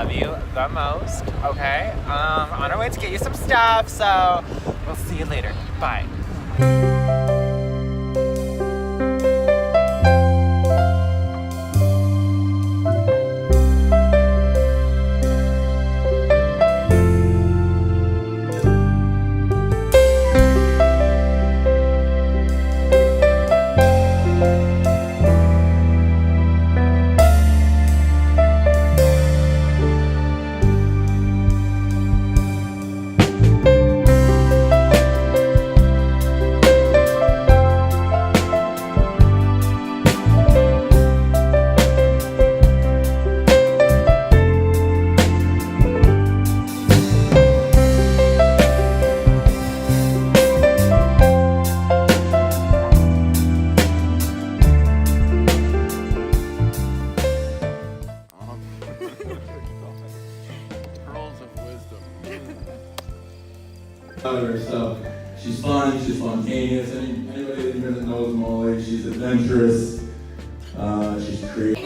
love you the most, okay? On our way to get you some stuff, so we'll see you later. Bye. So she's fun, she's spontaneous. Anybody in here that knows Molly, she's adventurous, she's creative.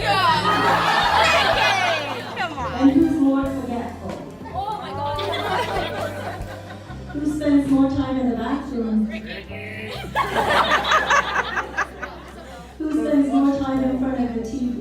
Come on. And who's more forgetful? Oh my God. Who spends more time in the bathroom? Who spends more time in front of the TV?